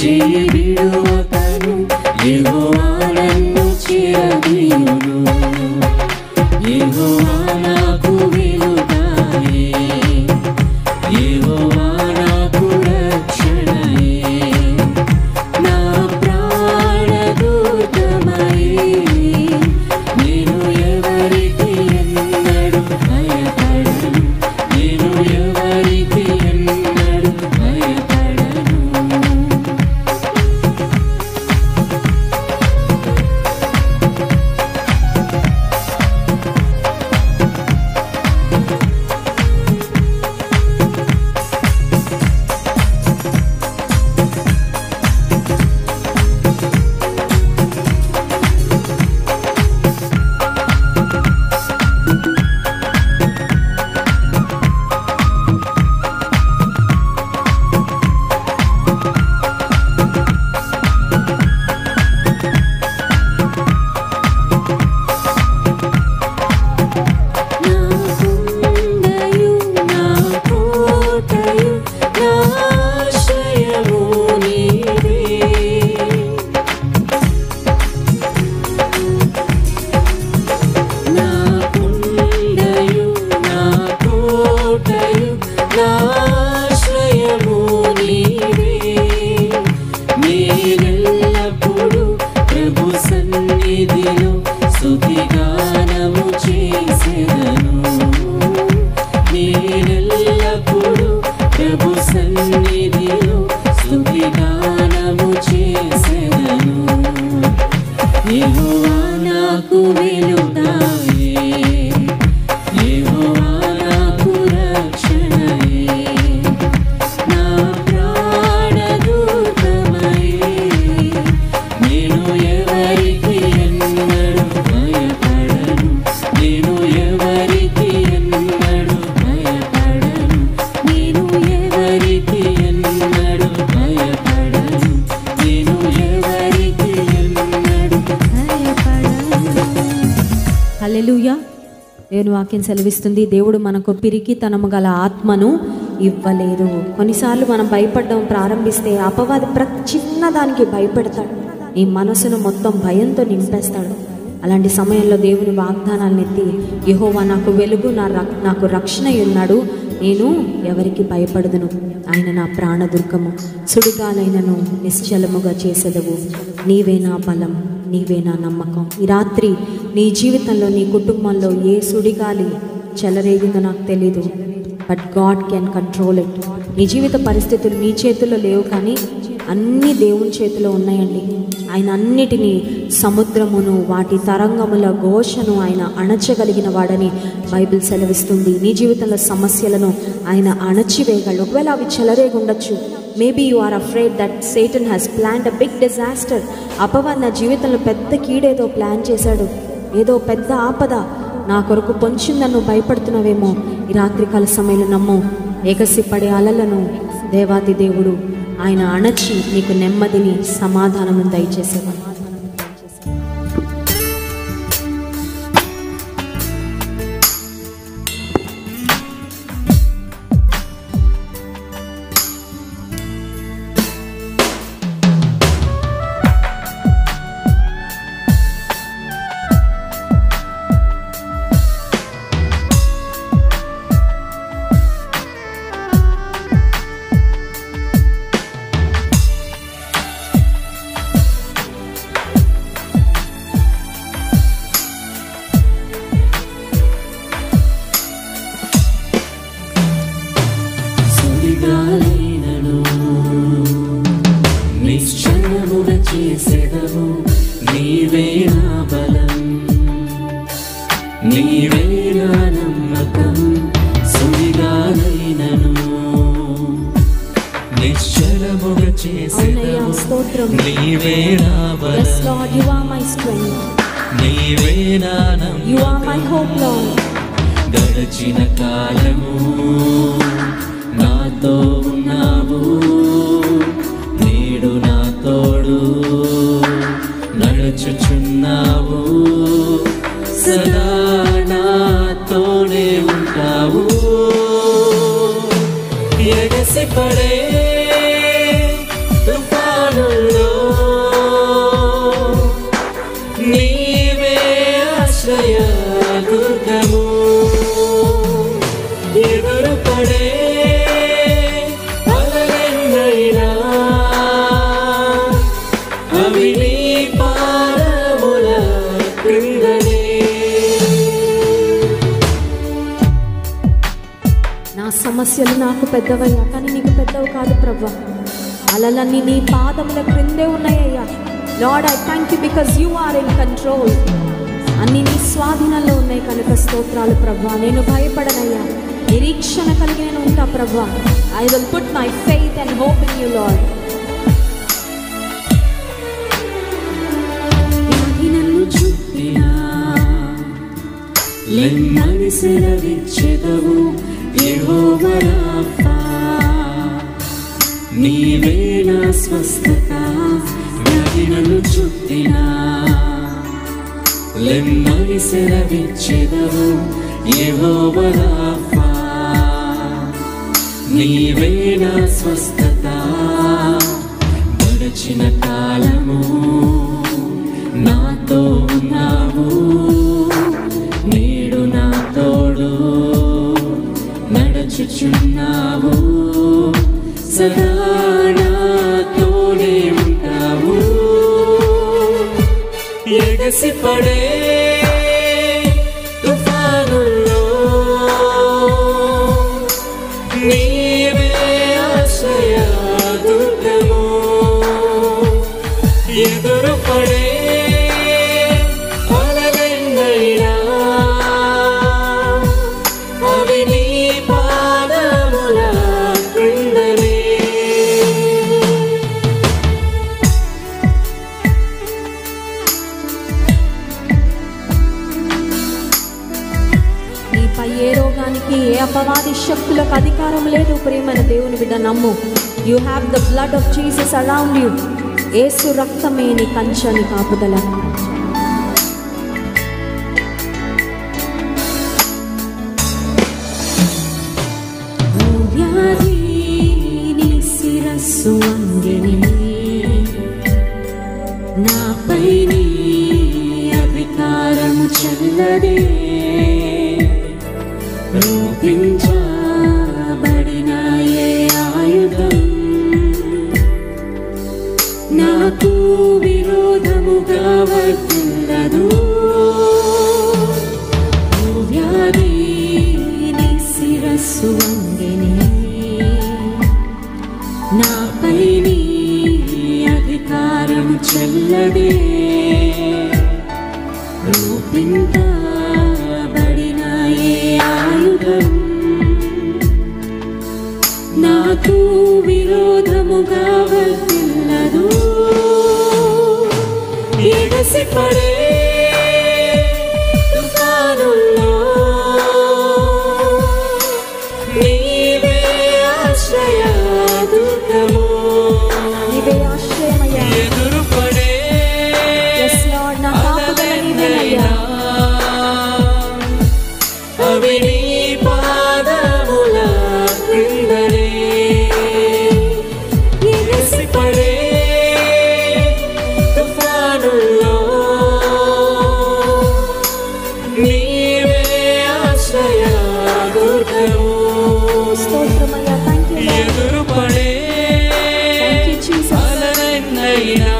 చేయి విడువకను యెహోవా నన్ను చేరదీయును యెహోవా నాకు వెలుగాయే యెహోవా నాకు రక్షణయే నా ప్రాణదూతమయే నేను ఎవరికి ఎన్నడూ భయపడను నేను ఎవరికి ఎన్నడూ భయపడను యెహోవా నాకు వెలుగాయే యెహోవా నాకు రక్షణయే నా ప్రాణదూతమయే నేను ఎవరికి ఎన్నడూ భయపడను నేను ఎవరికి ఎన్నడూ భయపడను నేను ఎవరికి ఎన్నడూ భయపడను నేను ఎవరికి హల్లెలూయా. దేవుని వాక్యం సెలవిస్తుంది, దేవుడు మనకు పిరికితనము గల ఆత్మను ఇవ్వలేదు. కొన్నిసార్లు మనం భయపడడం ప్రారంభిస్తే అపవాది ప్రతి చిన్నదానికి భయపెడతాడు, నీ మనసును మొత్తం భయంతో నింపేస్తాడు. అలాంటి సమయంలో దేవుని వాగ్దానాలను ఎత్తి, యెహోవా నాకు వెలుగు నాకు రక్షణ ఉన్నాడు, నేను ఎవరికి భయపడదును, ఆయన నా ప్రాణదుర్గము, సుడిగాలైనను నిశ్చలముగా చేసేదవు, నీవే నా బలం నీవే నా నమ్మకం. ఈ రాత్రి నీ జీవితంలో నీ కుటుంబంలో ఏ సుడిగాలి చెలరేగిందో నాకు తెలీదు, but God can control it. నీ జీవిత పరిస్థితులు నీ చేతుల్లో లేవు, కానీ అన్నీ దేవుని చేతిలో ఉన్నాయండి. ఆయన అన్నిటినీ, సముద్రమును వాటి తరంగముల ఘోషను ఆయన అణచగలిగిన వాడని బైబిల్ సెలవిస్తుంది. నీ జీవితంలో సమస్యలను ఆయన అణచివేయగలడు. ఒకవేళ అవి చెలరేగి ఉండొచ్చు. Maybe you are afraid that Satan has planned a big disaster. అపవాది నా జీవితంలో పెద్ద కీడేదో ప్లాన్ చేశాడు, ఏదో పెద్ద ఆపద నా కొరకు పొంచిందని నువ్వు భయపడుతున్నావేమో. ఈ రాత్రికాల సమయంలో నమ్ము, ఎగసిపడే అలలను దేవాది దేవుడు ఆయన అణచి నీకు నెమ్మదిని సమాధానము దయచేసేవాడు. నిశ్చలముగా చేసేదవు, నీవే నా బలం నీవే నా నమ్మకం, సుడిగాలైనను నిశ్చలముగా చేసేదవు, నీవే నా బలం నీవే నా నమ్మకం. గడచిన కాలము నాతో ఉన్నావు, నేడు నా తోడు నడుచుచున్నావు, సదా నాతోనే ఉంటావు. ఎగసిపడే తుఫాను అవి నీ పాదముల క్రిందనే. నా సమస్యలు నాకు పెద్దవయ్యా, కానీ నీకు పెద్దవి కాదు ప్రభా. అలలన్నీ నీ పాదముల క్రిందే ఉన్నాయ్యా. Lord, I thank you because you are in control. అన్ని నీ స్వాధీనంలో ఉన్నాయి కనుక స్తోత్రాలు ప్రభా. నేను భయపడనయ్యా, నిరీక్షణ కలిగి నేను ఉంటా ప్రభా. I will put my faith and hope in you lord. నన్ను చుట్టినా లెమ్మని సెలవిచ్చెదవు యెహోవా రాఫా. నీవే నా స్వస్థత. వ్యాధి నన్ను చుట్టినా లెమ్మని సెలవిచ్చెదవు యెహోవా రాఫా. నీవే నా స్వస్థత. గడచిన కాలము నాతో ఉన్నావు, నేడు నా తోడు నడుచుచున్నావు. సదా నాతోనే ఉంటావు. ఎగసిపడే తుఫానుల్లో నీవే ఆశ్రయ దుర్గము. ఎదురుపడే అలలెన్నైనా అవి నీ పాదముల క్రిందనే. నీపై ఏ రోగానికి, ఏ అపవాది శక్తులకు అధికారం లేదు. ప్రియమైన దేవుని బిడ్డ నమ్ము. You have the blood of Jesus around you. యేసు రక్తమే నీ కంచెని కాపుదల. వ్యాధి నీ శిరస్సు వంగిని, నాపై నీ అధికారము చెల్లదే. రూపించబడిన ఏ ఆయుధం నాకు విరోధముగా వర్తిల్లదు. వ్యాధి నీ శిరస్సు వంగిని, నాపై నీ అధికారము చెల్లదే. రూపించబడిన ఏ ఆయుధం నాకు విరోధముగా వర్తిల్లదు. ఎగసిపడే తుఫానుల్లో నీవే ఆశ్రయ దుర్గము. నీవే ఆశ్రయమయ్యా. ఎదురుపడే yes lord, నా కాపుదల నీవేనయ్యా. అవి నీ పాదముల క్రిందనే. ఎగసిపడే తుఫానుల్లో నీవే ఆశ్రయ దుర్గము. స్తోత్రమయ్యా. Thank you. ఎదురుపడే థ్యాంక్ యూ జీసస్. అలలెన్నైనా